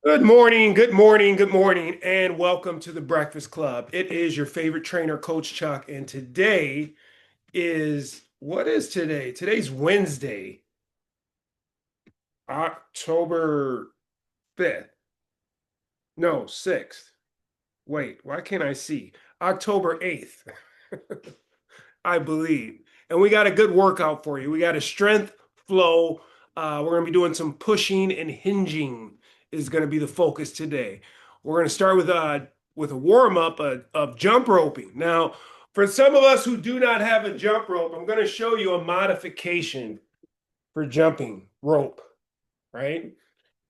Good morning, good morning, good morning, and welcome to the Breakfast Club. It is your favorite trainer, Coach Chuck, and today is what is today? Today's Wednesday, October 5th. No, 6th. Wait, why can't I see? October 8th, I believe. And we got a good workout for you. We got a strength flow. We're going to be doing some pushing and hinging is going to be the focus today. We're going to start with a warm up of jump roping. Now, for some of us who do not have a jump rope, I'm going to show you a modification for jumping rope, right?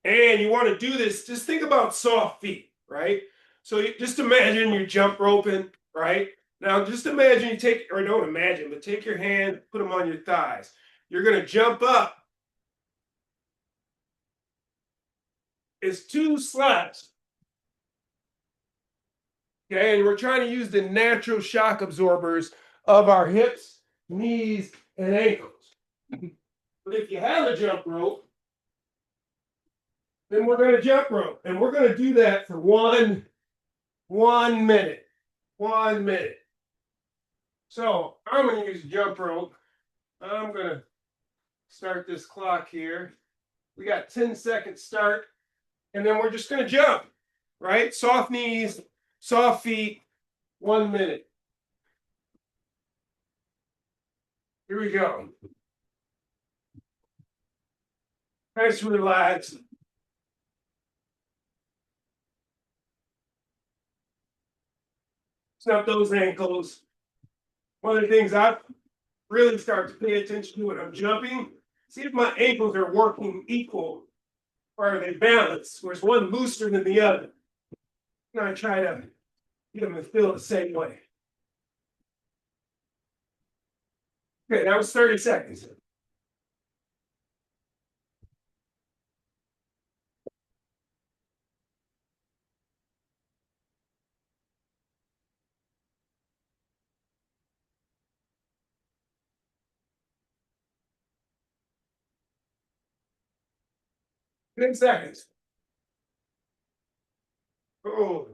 And you want to do this, just think about soft feet, right? So just imagine you're jump roping, right? Now just imagine you take, or don't imagine, but take your hand, put them on your thighs. You're going to jump up. It's two slats. Okay, and we're trying to use the natural shock absorbers of our hips, knees, and ankles. But if you have a jump rope, then we're going to jump rope. And we're going to do that for one minute. 1 minute. So I'm going to use jump rope. I'm going to start this clock here. We got 10-second start. And then we're just going to jump, right? Soft knees, soft feet, 1 minute. Here we go. Nice and relax. Snap those ankles. One of the things I really start to pay attention to when I'm jumping, see if my ankles are working equal or are they balanced, or is one looser than the other. And I try to get them to feel the same way. Okay, that was 30 seconds. Ten seconds. Oh,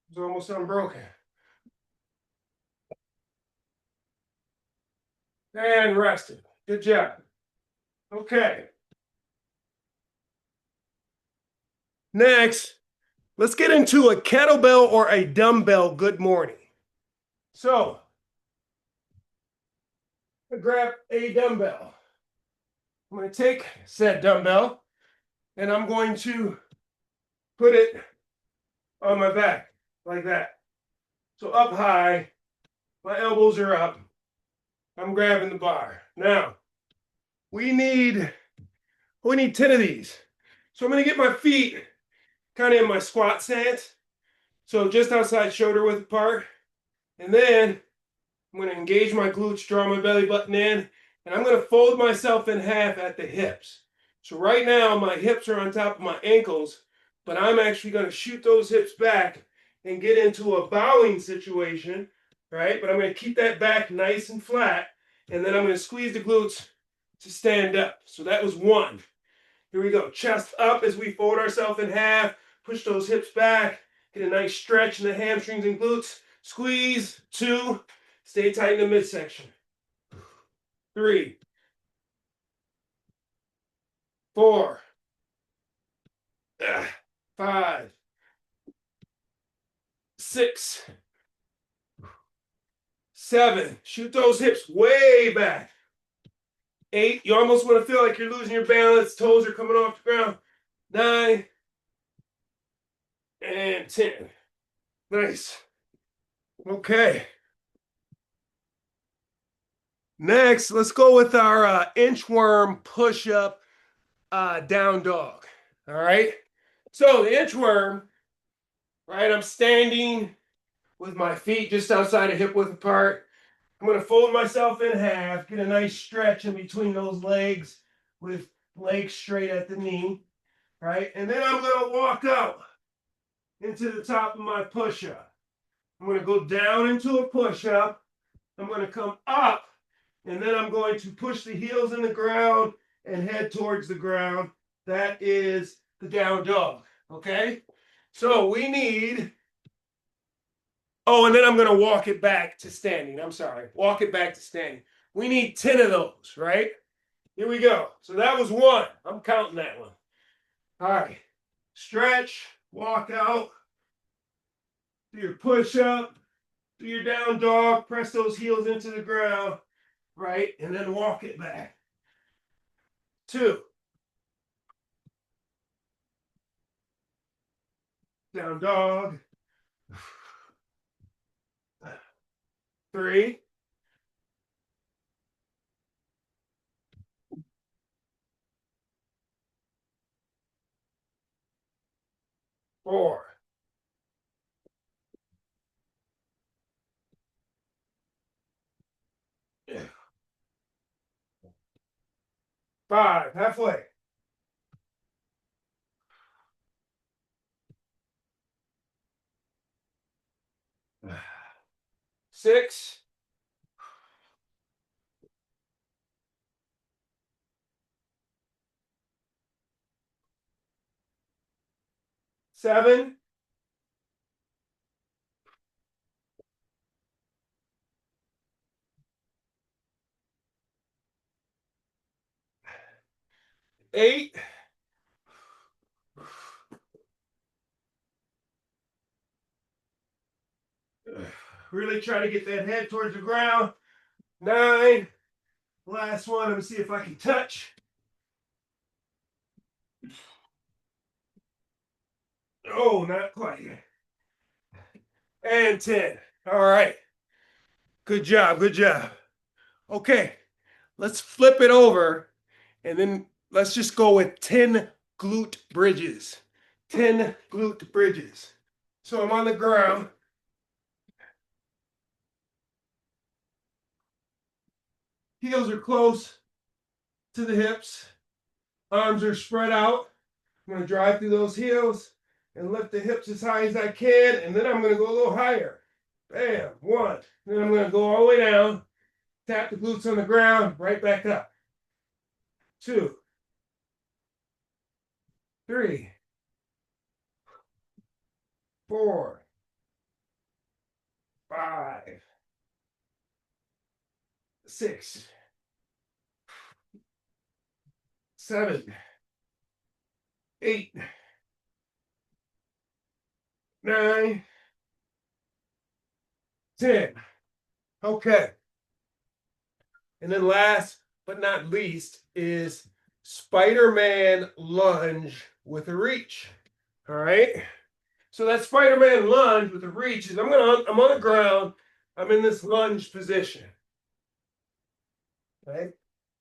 it's almost unbroken. And rested. Good job. Okay. Next, let's get into a kettlebell or a dumbbell good morning. So, I grab a dumbbell. I'm going to take said dumbbell and I'm going to put it on my back like that. So up high, my elbows are up. I'm grabbing the bar. Now, we need 10 of these. So I'm going to get my feet kind of in my squat stance. So just outside shoulder width apart. And then I'm going to engage my glutes, draw my belly button in, and I'm going to fold myself in half at the hips. So right now, my hips are on top of my ankles, but I'm actually going to shoot those hips back and get into a bowing situation, right? But I'm going to keep that back nice and flat, and then I'm going to squeeze the glutes to stand up. So that was one. Here we go. Chest up as we fold ourselves in half, push those hips back, get a nice stretch in the hamstrings and glutes. Squeeze. Two. Stay tight in the midsection. 3, 4, 5, 6, 7. Shoot those hips way back. 8. You almost want to feel like you're losing your balance. Toes are coming off the ground. 9 and 10. Nice. Okay. Next, let's go with our inchworm push-up down dog. All right. So the inchworm, right? I'm standing with my feet just outside of hip width apart. I'm going to fold myself in half, get a nice stretch in between those legs with legs straight at the knee, right? And then I'm going to walk out into the top of my push-up. I'm going to go down into a push-up. I'm going to come up, and then I'm going to push the heels in the ground and head towards the ground. That is the down dog. Okay, so we need, oh, and then I'm going to walk it back to standing. I'm sorry, walk it back to standing. We need 10 of those, right? Here we go. So that was one. I'm counting that one. All right, stretch, walk out, do your push up, do your down dog, press those heels into the ground, right? And then walk it back. 2, down dog. 3, 4, 5, halfway. 6, 7, 8, really try to get that head towards the ground. 9, last one. Let me see if I can touch. Oh, not quite. And 10. All right. Good job. Good job. Okay. Let's flip it over and then let's just go with 10 glute bridges. 10 glute bridges. So I'm on the ground. Heels are close to the hips. Arms are spread out. I'm going to drive through those heels and lift the hips as high as I can. And then I'm going to go a little higher. Bam. 1. Then I'm going to go all the way down. Tap the glutes on the ground. Right back up. 2, 3, 4, 5, 6, 7, 8, 9, 10. Okay. And then last but not least is Spiderman lunge with a reach. All right. So that Spiderman lunge with a reach is I'm on the ground. I'm in this lunge position. Right?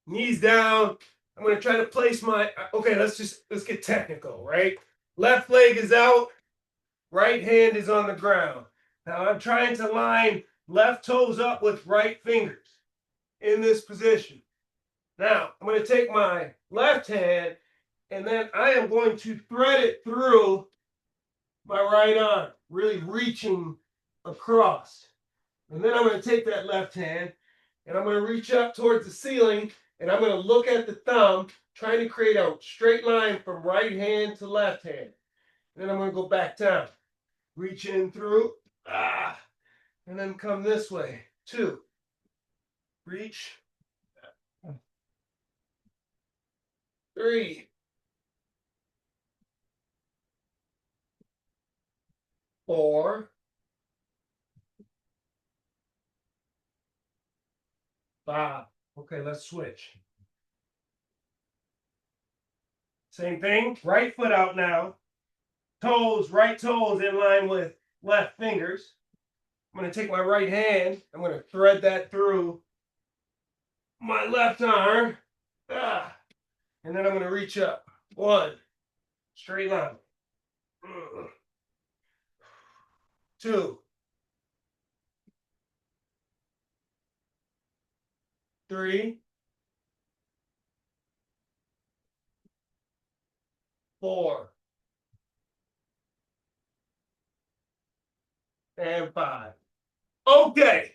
Knees down. I'm going to try to place my, okay, let's get technical, right? Left leg is out, right hand is on the ground. Now I'm trying to line left toes up with right fingers in this position. Now I'm going to take my left hand and then I am going to thread it through my right arm, really reaching across. And then I'm going to take that left hand and I'm going to reach up towards the ceiling and I'm going to look at the thumb, trying to create a straight line from right hand to left hand. And then I'm going to go back down, reach in through, and then come this way. 2, reach. 3, 4, 5. Okay, let's switch. Same thing, right foot out now. Toes, right toes in line with left fingers. I'm going to take my right hand. I'm going to thread that through my left arm. And then I'm going to reach up. 1, straight line. 2, 3, 4, and 5. Okay.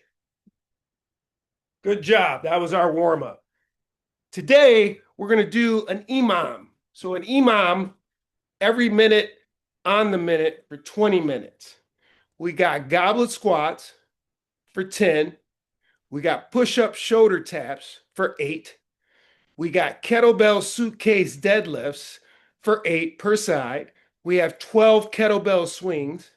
Good job. That was our warm up. Today, we're going to do an EMOM. So, an EMOM, every minute on the minute for 20 minutes. We got goblet squats for 10. We got push-up shoulder taps for 8. We got kettlebell suitcase deadlifts for 8 per side. We have 12 kettlebell swings.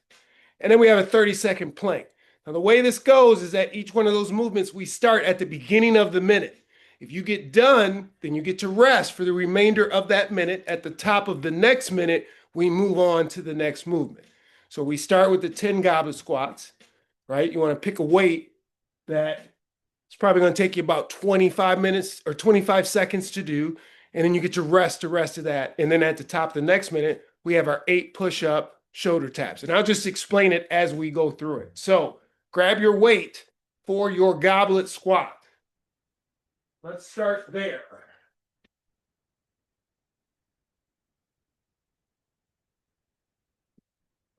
And then we have a 30-second plank. Now, the way this goes is that each one of those movements, we start at the beginning of the minute. If you get done, then you get to rest for the remainder of that minute. At the top of the next minute, we move on to the next movement. So we start with the 10 goblet squats, right? You want to pick a weight that it's probably going to take you about 25 minutes or 25 seconds to do. And then you get to rest the rest of that. And then at the top of the next minute, we have our 8 push-up shoulder taps. And I'll just explain it as we go through it. So grab your weight for your goblet squat. Let's start there.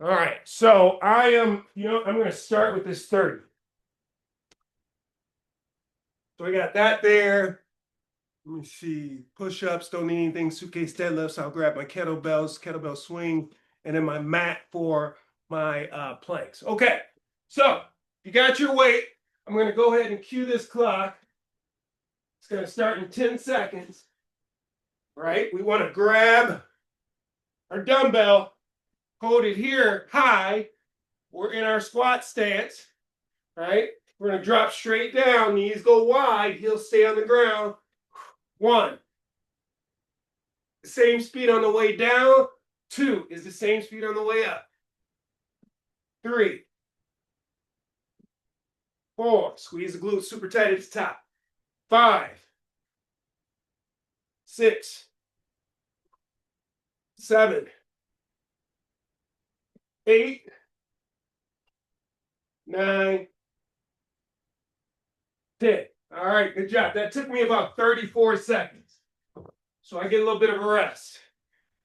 All right, so I'm going to start with this 30. So I got that there. Let me see, push-ups, don't need anything, suitcase deadlifts. I'll grab my kettlebell swing, and then my mat for my planks. Okay, so you got your weight. I'm going to go ahead and cue this clock. It's going to start in 10 seconds, right? We want to grab our dumbbell, hold it here high. We're in our squat stance, right? We're going to drop straight down, knees go wide, heels stay on the ground. 1. The same speed on the way down. 2 is the same speed on the way up. 3. 4. Squeeze the glutes super tight at the top. 5. 6. 7. 8. 9. 10. All right, good job. That took me about 34 seconds. So I get a little bit of a rest.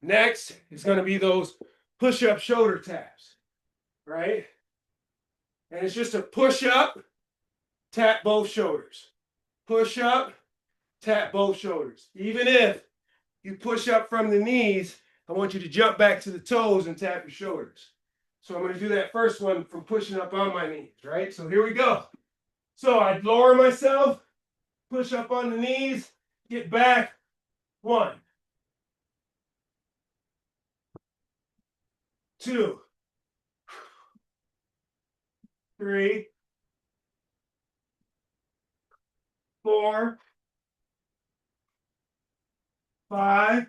Next is going to be those push-up shoulder taps, right? And it's just a push-up, tap both shoulders. Push up, tap both shoulders. Even if you push up from the knees, I want you to jump back to the toes and tap your shoulders. So I'm going to do that first one from pushing up on my knees, right? So here we go. So I lower myself, push up on the knees, get back. 1. 2. 3. 4. 5.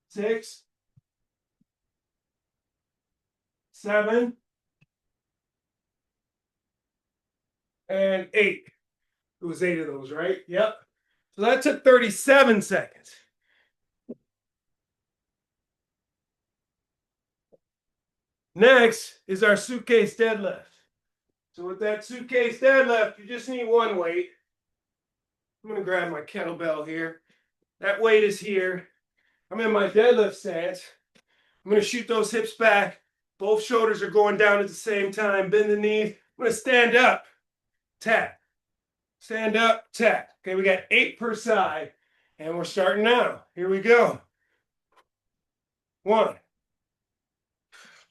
6. 7. And 8. It was 8 of those, right? Yep. So that took 37 seconds. Next is our suitcase deadlift. So with that suitcase deadlift, you just need one weight. I'm going to grab my kettlebell here. That weight is here. I'm in my deadlift stance. I'm going to shoot those hips back. Both shoulders are going down at the same time. Bend the knees. I'm going to stand up, tap. Stand up, tap. Okay, we got 8 per side. And we're starting now. Here we go. 1,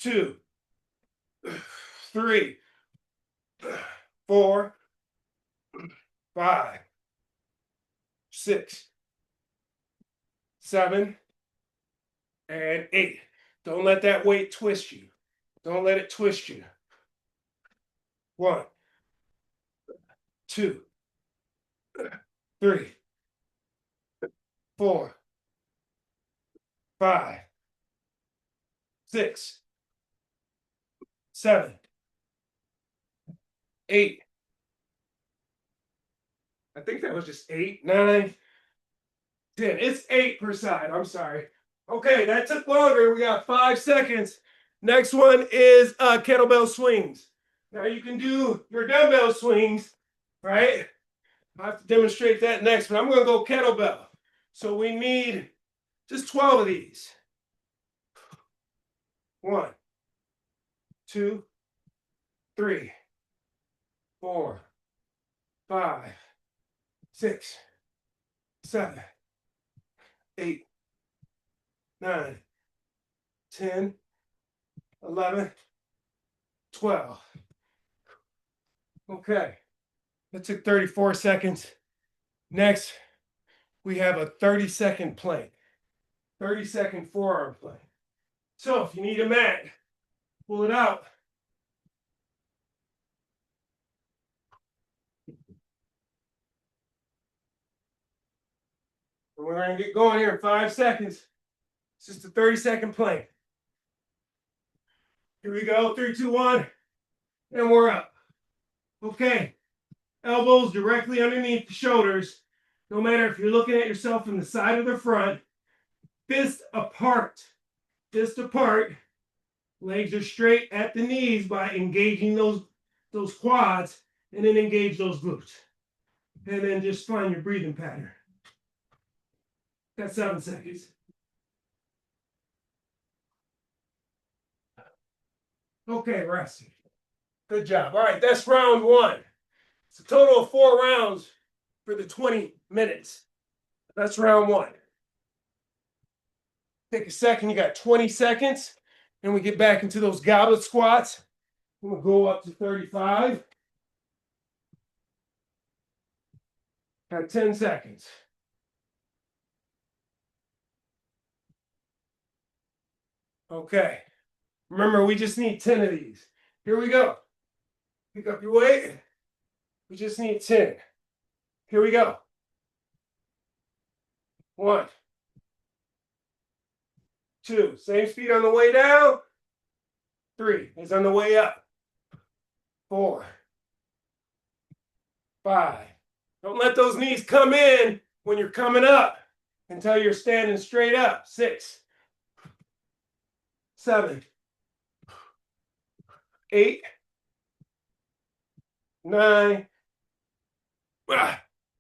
2, 3, 4, 5, 6, 7, and 8. Don't let that weight twist you. Don't let it twist you. 1, 2, 3, 4, 5, 6, 7, 8. I think that was just 8, 9, 10. It's 8 per side. I'm sorry. Okay, that took longer. We got 5 seconds. Next one is kettlebell swings. Now you can do your dumbbell swings, right? I have to demonstrate that next, but I'm going to go kettlebell. So we need just 12 of these. 1, 2, 3, 4, 5, 6, 7, 8, 9, 10, 11, 12. Okay, that took 34 seconds. Next, we have a 30-second plank, 30-second forearm plank. So if you need a mat, pull it out. And we're going to get going here in 5 seconds. It's just a 30-second plank. Here we go, 3, 2, 1, and we're up. Okay, elbows directly underneath the shoulders. No matter if you're looking at yourself from the side or the front, fist apart. Fist apart. Legs are straight at the knees by engaging those quads, and then engage those glutes. And then just find your breathing pattern. Got 7 seconds. Okay, resting. Good job. All right, that's round 1. It's a total of 4 rounds for the 20 minutes. That's round 1. Take a second. You got 20 seconds. And we get back into those goblet squats. We'll go up to 35. Got 10 seconds. Okay. Remember, we just need 10 of these. Here we go. Pick up your weight. We just need 10. Here we go. 1, 2. Same speed on the way down. 3 is on the way up. 4, 5. Don't let those knees come in when you're coming up until you're standing straight up. 6, 7, 8, 9,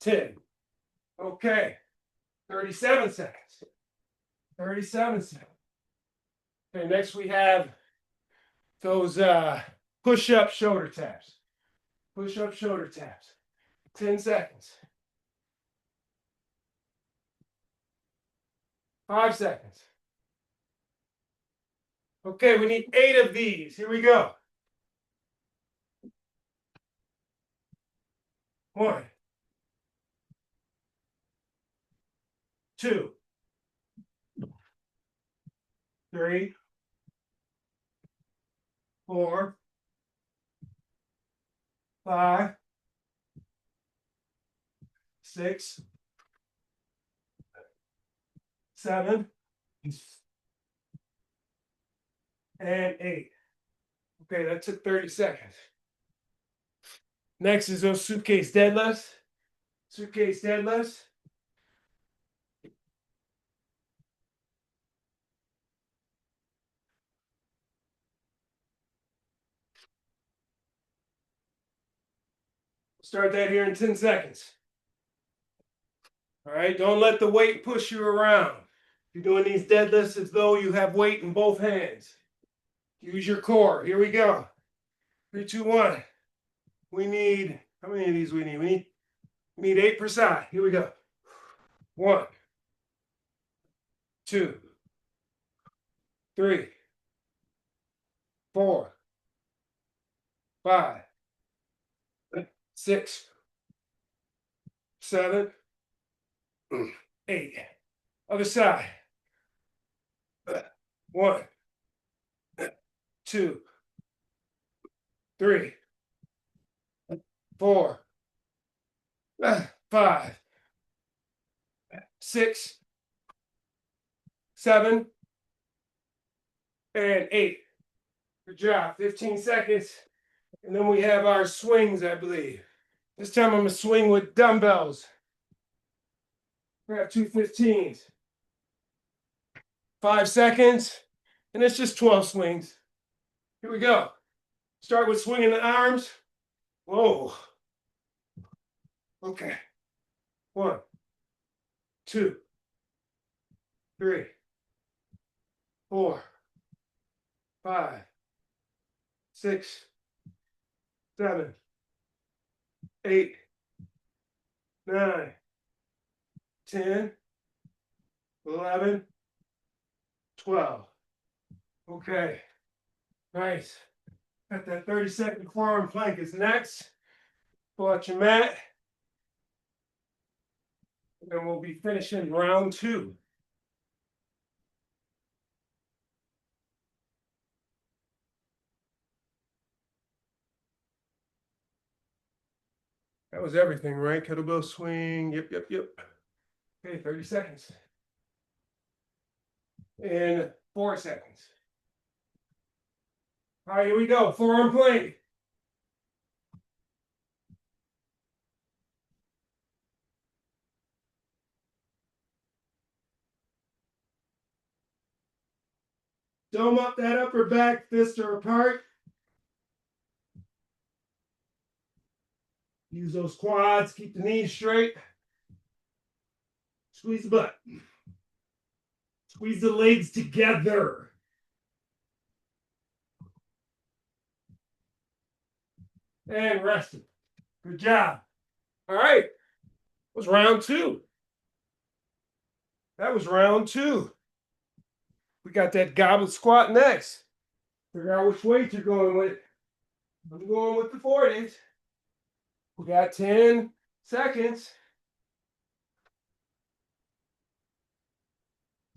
10. Okay. 37 seconds. 37 seconds. Okay, next we have those push-up shoulder taps. Push-up shoulder taps. 10 seconds. 5 seconds. Okay, we need 8 of these. Here we go. 1, 2, 3, 4, 5, 6, 7, and 8. Okay, that took 30 seconds. Next is those suitcase deadlifts. Suitcase deadlifts. Start that here in 10 seconds. All right, don't let the weight push you around. You're doing these deadlifts as though you have weight in both hands. Use your core. Here we go. 3, 2, 1. We need, how many of these we need? We need 8 per side. Here we go. 1, 2, 3, 4, 5, 6, 7, 8. Other side. 1, 2, 3, 4, 5, 6, 7, and 8. Good job. 15 seconds. And then we have our swings, I believe. This time I'm going to swing with dumbbells. Grab 2 15s. 5 seconds. And it's just 12 swings. Here we go. Start with swinging the arms. Whoa. Okay. 1, 2, 3, 4, 5, 6, 7, 8, 9, 10, 11, 12. Okay, nice. Got that 30-second forearm plank is next. Pull out your mat. And then we'll be finishing round 2. That was everything, right? Kettlebell swing. Yep. Okay, 30 seconds. In 4 seconds. All right, here we go. Forearm plank. Dome up that upper back, fists are apart. Use those quads, keep the knees straight. Squeeze the butt. Squeeze the legs together. And rest it. Good job. All right. That was round 2. That was round 2. We got that goblet squat next. Figure out which weight you're going with. I'm going with the 40s. We got 10 seconds.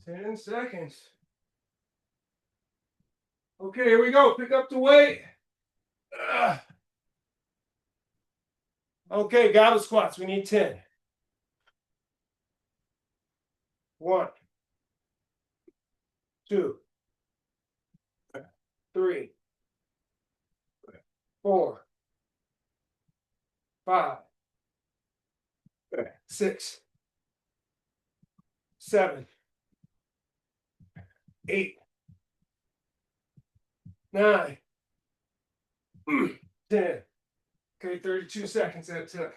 10 seconds. Okay, here we go. Pick up the weight. Okay, goblet squats. We need 10. 1, 2, 3, 4, 5, 6, 7, 8, 9, 10. Okay, 32 seconds that took.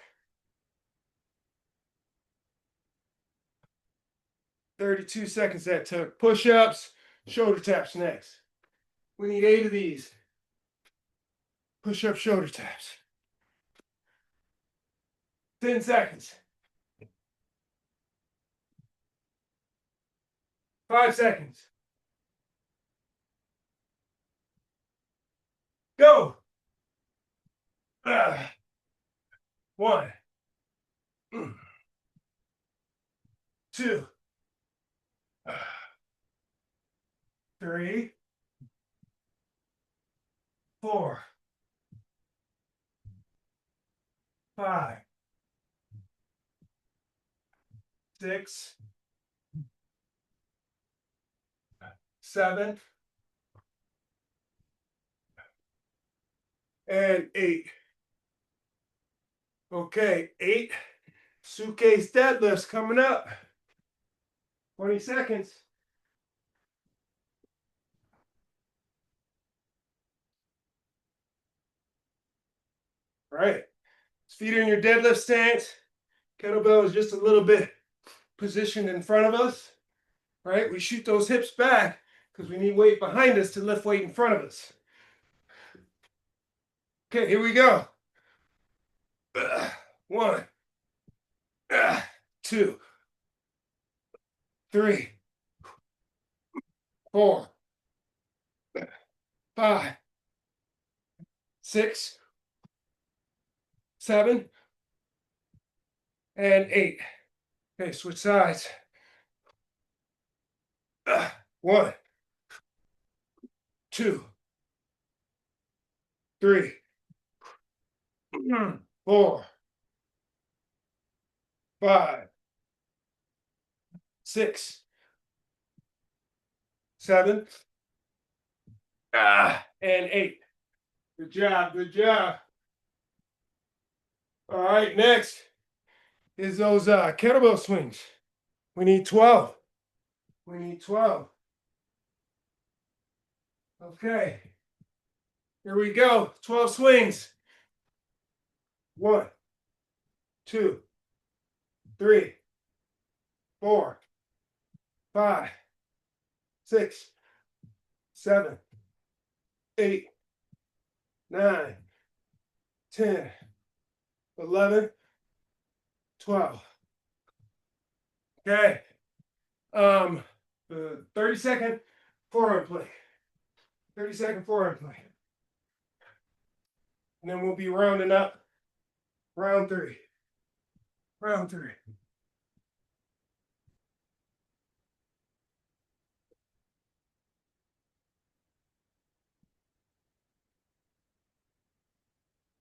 32 seconds that took. Push-ups, shoulder taps next. We need 8 of these. Push-up, shoulder taps. 10 seconds. 5 seconds. Go. 1, 2, 3, 4, 5, 6, 7, and 8. Okay, 8 suitcase deadlifts coming up. 20 seconds. All right. Feet are in your deadlift stance. Kettlebell is just a little bit positioned in front of us. Right? We shoot those hips back because we need weight behind us to lift weight in front of us. Okay, here we go. 1, 2, 3, 4, 5, 6, 7, and 8. Okay, switch sides. 1, 2, 3, 4, 5, 6, 7, and 8. Good job, good job. All right, next is those kettlebell swings. We need 12. We need 12. Okay. Here we go. 12 swings. 1, 2, 3, 4, 5, 6, 7, 8, 9, 10, 11, 12. Okay. The 30-second forearm plank. 30-second forearm plank. And then we'll be rounding up. Round 3. Round 3.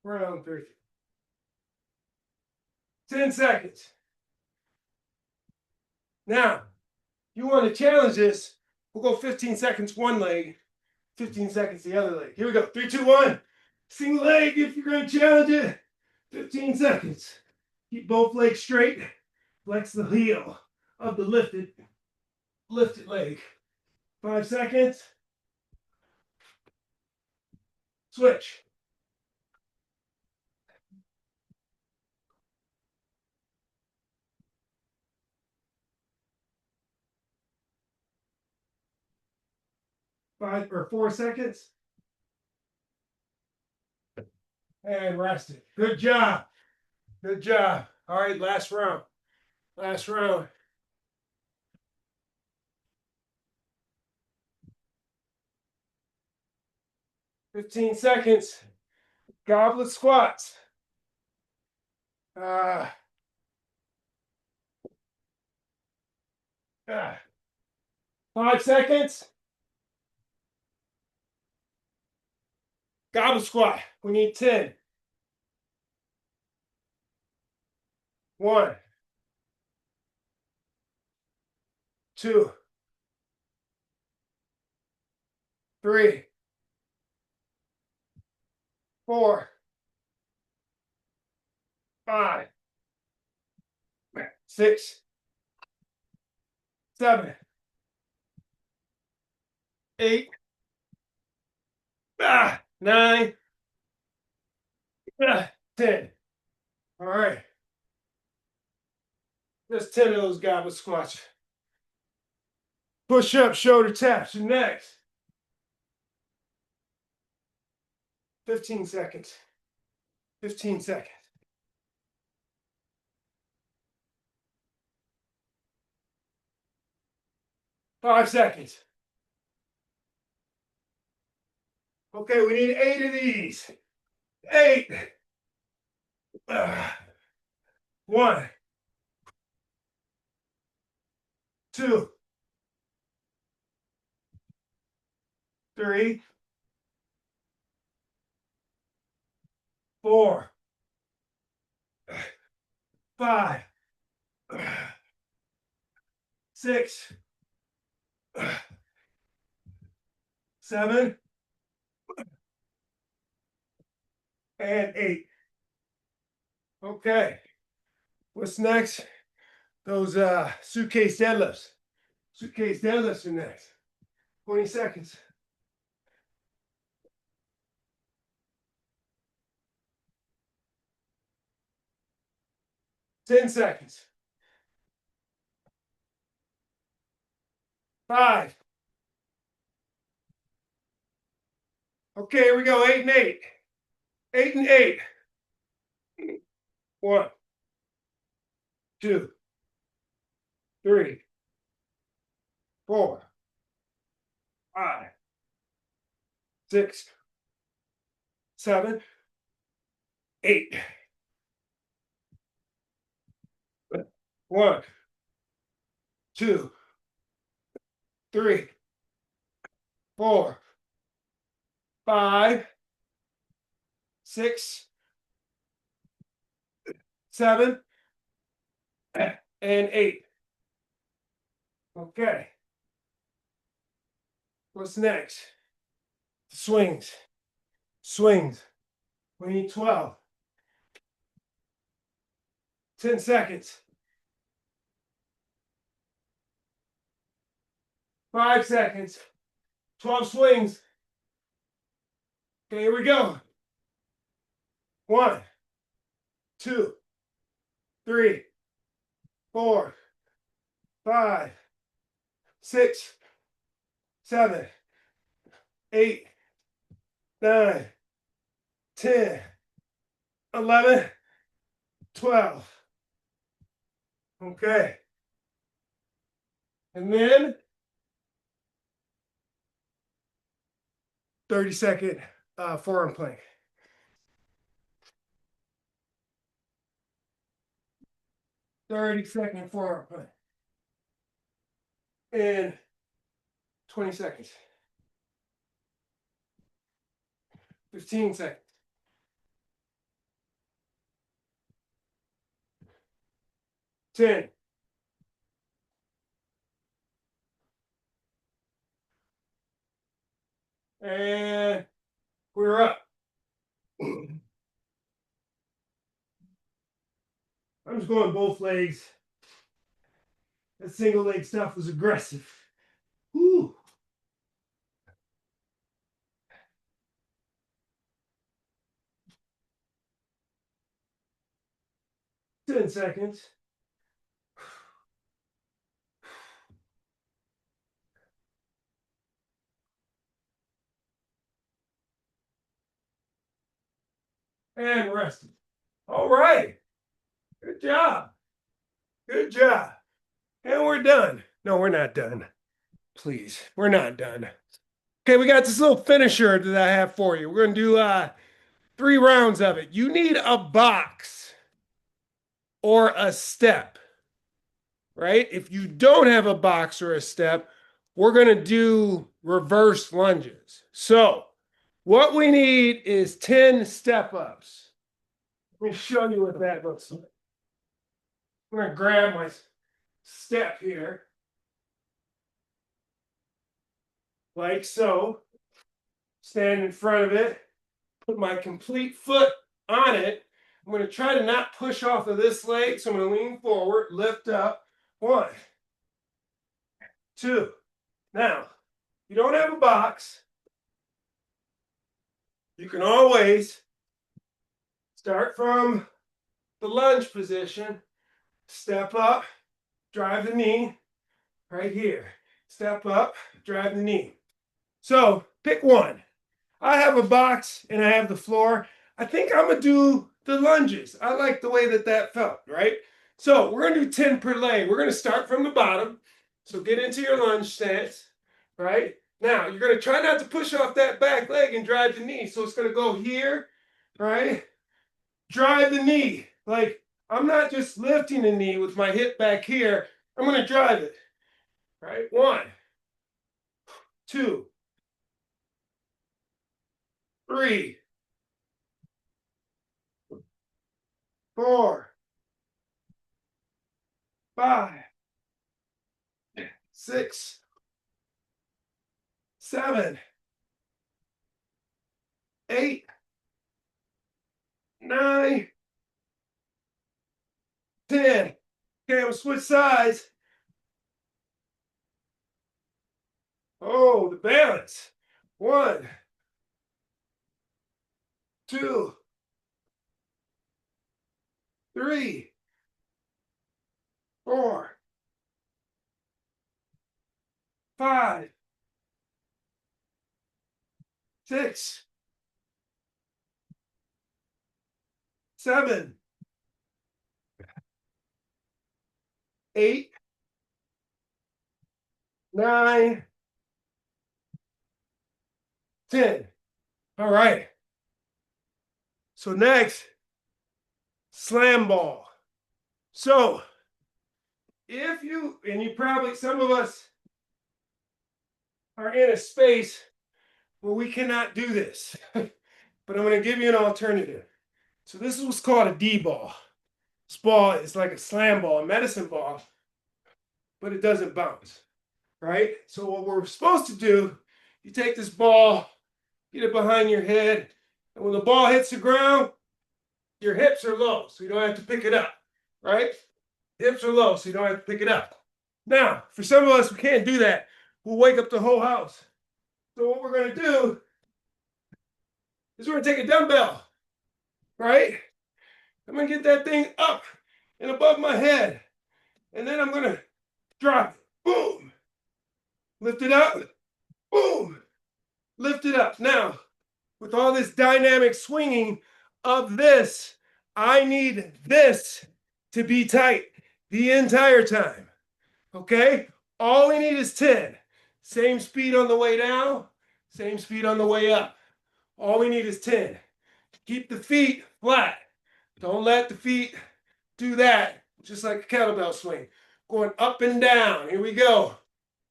Round 3. 10 seconds. Now, you want to challenge this, we'll go 15 seconds one leg, 15 seconds the other leg. Here we go. 3, 2, 1. Single leg if you're going to challenge it. 15 seconds. Keep both legs straight. Flex the heel of the lifted leg. 5 seconds. Switch. Five or 4 seconds. And rest it. Good job. Good job. All right, last round. Last round. "15 seconds. Goblet squats. 5 seconds. Goblet squat. We need 10. 1, 2, 3, 4, 5, 6, 7, 8, 9, 10. All right. Just 10 of those goblet squats. Push up, shoulder taps. Next. 15 seconds. 15 seconds. 5 seconds. Okay, we need 8 of these. 8. 1, 2, 3, 4, 5, 6, 7, and 8. Okay. What's next? Those suitcase deadlifts. Suitcase deadlifts are next. 20 seconds. Ten seconds. 5. Okay, here we go. 8 and 8. 8 and 8. 1, 2, 3, 4, 5, 6, 7, 8. 1, 2, 3, 4, 5, 6, 7, and 8. Okay. What's next? Swings. Swings. We need 12. 10 seconds. 5 seconds. 12 swings. Okay, here we go. 1, 2, 3, 4, 5, 6, 7, 8, 9, 10, 11, 12. Okay. And then 30-second forearm plank. Thirty-second forearm plank. In 20 seconds. 15 seconds. 10. And we're up. I'm just going both legs. That single leg stuff was aggressive. Whew. 10 seconds. And resting. All right. Good job. Good job. And we're done. No, we're not done. Please, we're not done. Okay, we got this little finisher that I have for you. We're going to do 3 rounds of it. You need a box or a step, right? If you don't have a box or a step, we're going to do reverse lunges. So what we need is 10 step ups. Let me show you what that looks like. I'm going to grab my step here. Like so. Stand in front of it. Put my complete foot on it. I'm going to try to not push off of this leg. So I'm going to lean forward, lift up. 1, 2. Now, you don't have a box. You can always start from the lunge position. Step up, drive the knee right here. Step up, drive the knee. So pick one. I have a box and I have the floor. I think I'm going to do the lunges. I like the way that felt, right? So we're going to do 10 per leg. We're going to start from the bottom. So get into your lunge stance, right? Now, you're going to try not to push off that back leg and drive the knee. So it's going to go here, right? Drive the knee. Like, I'm not just lifting the knee with my hip back here. I'm going to drive it, right? 1, 2, 3, 4, 5, 6, 7, 8, 9, 10. Okay, I'm gonna switch sides. Oh, the balance. 1, 2, 3, 4, 5, 6, 7, 8, 9, 10. All right. So next, slam ball. So if you, and you probably, some of us are in a space where we cannot do this, but I'm going to give you an alternative. So this is what's called a D ball. This ball is like a slam ball, a medicine ball, but it doesn't bounce, right? So what we're supposed to do, you take this ball, get it behind your head, and when the ball hits the ground, your hips are low, so you don't have to pick it up, right? Hips are low, so you don't have to pick it up. Now, for some of us, we can't do that. We'll wake up the whole house. So what we're going to do is we're going to take a dumbbell, right? I'm going to get that thing up and above my head. And then I'm going to drop it. Boom. Lift it up. Boom. Lift it up. Now, with all this dynamic swinging of this, I need this to be tight the entire time. Okay? All we need is 10. Same speed on the way down. Same speed on the way up. All we need is 10. Keep the feet flat. Don't let the feet do that, just like a kettlebell swing. Going up and down. Here we go.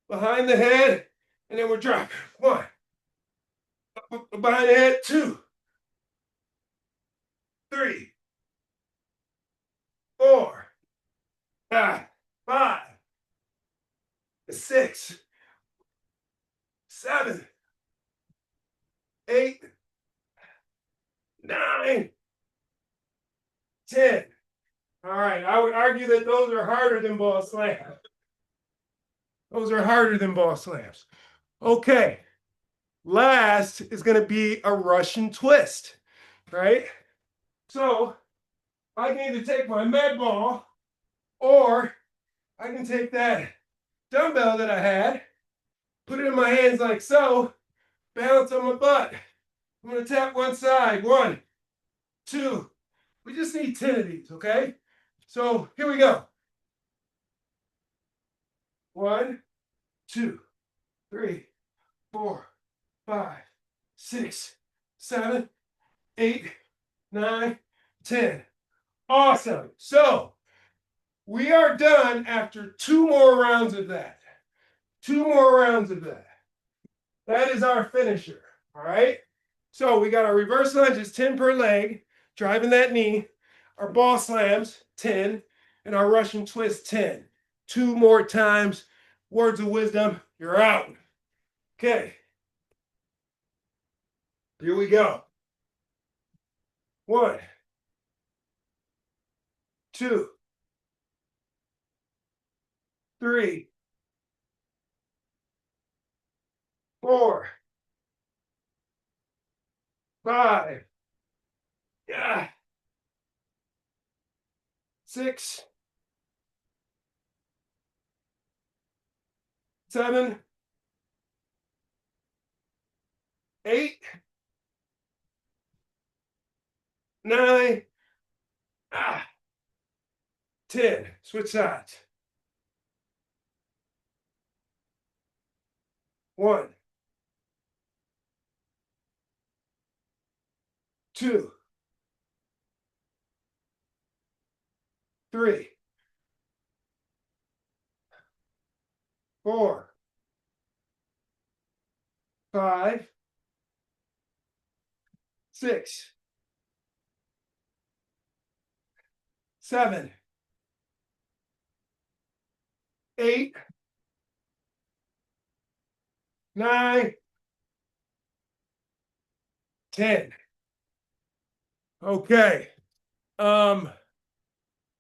Behind the head, and then we're dropping. 1. Behind the head, 2. 3. 4. 5. 6. 7. 8. 9. 10. All right, I would argue that those are harder than ball slams. Those are harder than ball slams. Okay, last is going to be a Russian twist, right? So I can either take my med ball or I can take that dumbbell that I had, put it in my hands like so, balance on my butt. I'm going to tap one side. 1, 2. We just need 10 of these, okay? So here we go. 1, 2, 3, 4, 5, 6, 7, 8, 9, 10. Awesome. So we are done after 2 more rounds of that. 2 more rounds of that. That is our finisher. All right. So we got our reverse lunges, 10 per leg, driving that knee, our ball slams, 10, and our Russian twist, 10. 2 more times. Words of wisdom, you're out. Okay. Here we go. 1, 2, 3, 4, 5, 6, 7, 8, 9, 10. Switch sides. 1, 2, 3, 4, 5, 6, 7, 8, 9, 10. Okay.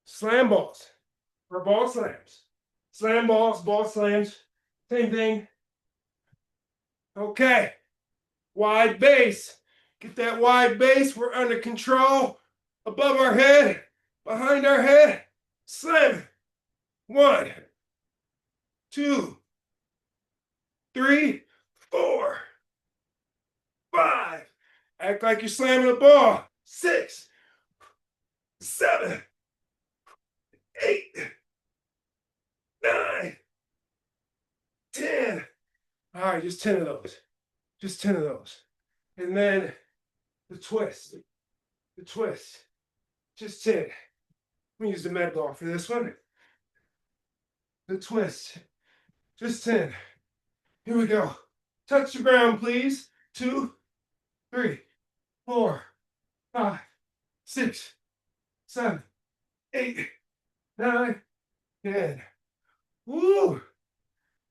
Slam balls or ball slams. Slam balls, ball slams, same thing. Okay. Wide base. Get that wide base. We're under control. Above our head, behind our head. Slam. 1, 2, 3, 4, 5. Act like you're slamming a ball. 6, 7, 8, 9, 10. All right, just 10 of those. Just 10 of those. And then the twist. The twist. Just 10. Let me use the med ball for this one. The twist. Just 10. Here we go. Touch the ground, please. 2, 3, 4, 5, 6, 7, 8, 9, 10. Woo!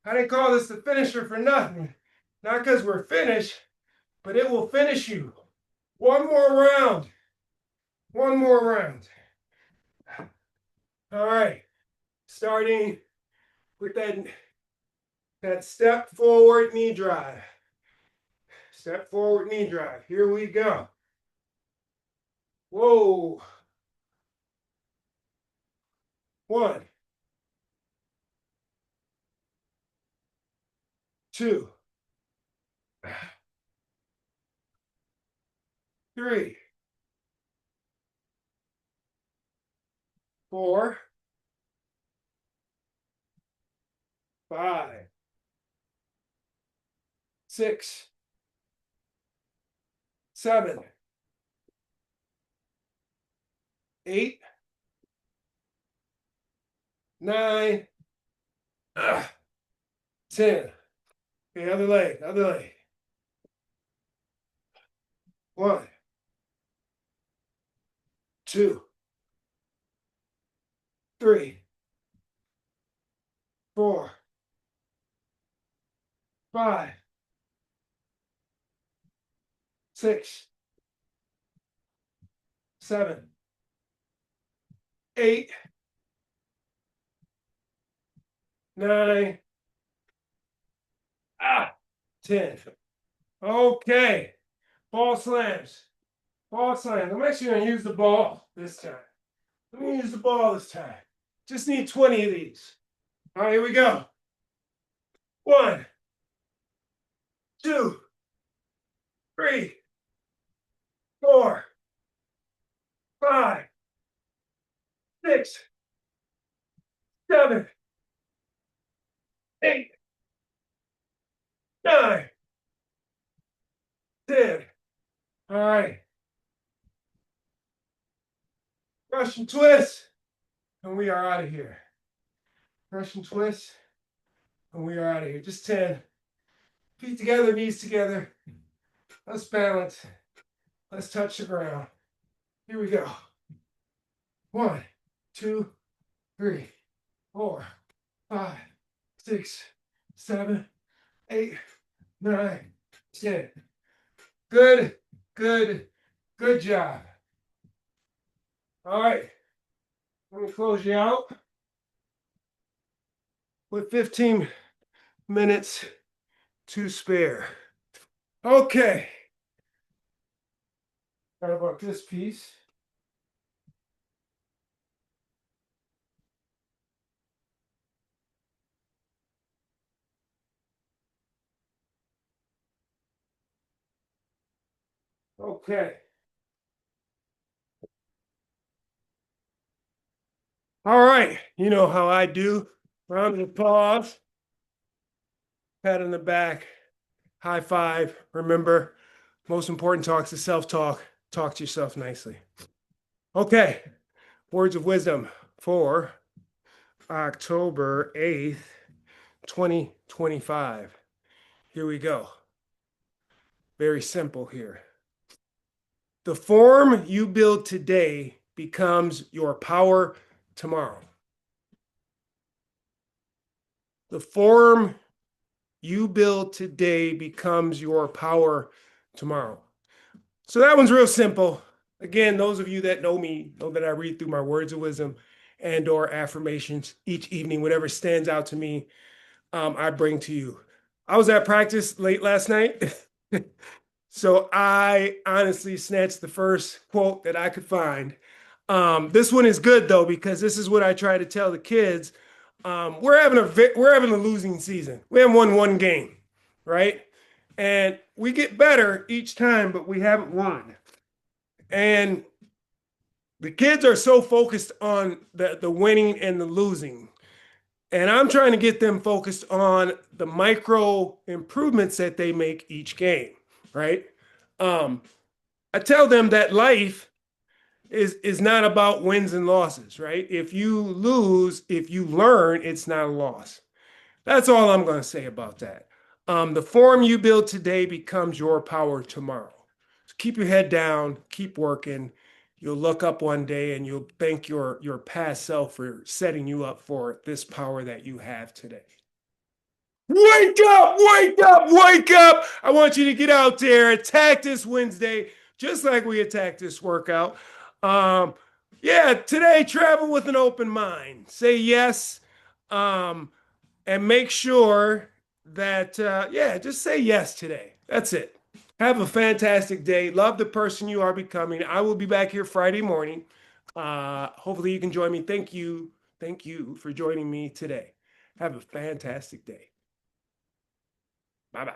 I didn't call this the finisher for nothing. Not because we're finished, but it will finish you. One more round. One more round. All right. Starting with that step forward knee drive. Step forward knee drive. Here we go. Whoa. 1, 2, 3, 4, 5, 6, 7, 8, 9, 10. Okay, other leg, other leg. 1, 2, 3, 4, 5, 6, 7, 8, 9, 10. Okay. Ball slams. Ball slams. I'm actually going to use the ball this time. Let me use the ball this time. Just need 20 of these. All right, here we go. 1, 2, 3, 4, 5, 6, 7, 8, 9, 10. All right. Russian twist. And we are out of here. Russian twist. And we are out of here. Just 10. Feet together, knees together. Let's balance. Let's touch the ground. Here we go. 1, 2, 3, 4, 5, 6, 7, 8, 9, 10. Good, good, good job. All right. Let me close you out with 15 minutes to spare. Okay. How about this piece? Okay. All right. You know how I do. Round of applause. Pat on the back. High five. Remember, most important talk is self-talk. Talk to yourself nicely. Okay. Words of wisdom for October 8th, 2025. Here we go. Very simple here. The form you build today becomes your power tomorrow. The form you build today becomes your power tomorrow. So that one's real simple. Again, those of you that know me know that I read through my words of wisdom and or affirmations each evening. Whatever stands out to me, I bring to you. I was at practice late last night. So I honestly snatched the first quote that I could find. This one is good though, because this is what I try to tell the kids. We're having a losing season. We haven't won one game, right? And we get better each time, but we haven't won. And the kids are so focused on the winning and the losing. And I'm trying to get them focused on the micro improvements that they make each game, right? I tell them that life is not about wins and losses, right? If you lose, if you learn, it's not a loss. That's all I'm going to say about that. The form you build today becomes your power tomorrow. So keep your head down, keep working. You'll look up one day and you'll thank your past self for setting you up for this power that you have today. Wake up, wake up, wake up. I want you to get out there, attack this Wednesday, just like we attacked this workout. Yeah, today, travel with an open mind. Say yes, and make sure that, yeah, just say yes today. That's it. Have a fantastic day. Love the person you are becoming. I will be back here Friday morning. Hopefully you can join me. Thank you. Thank you for joining me today. Have a fantastic day. Bye-bye.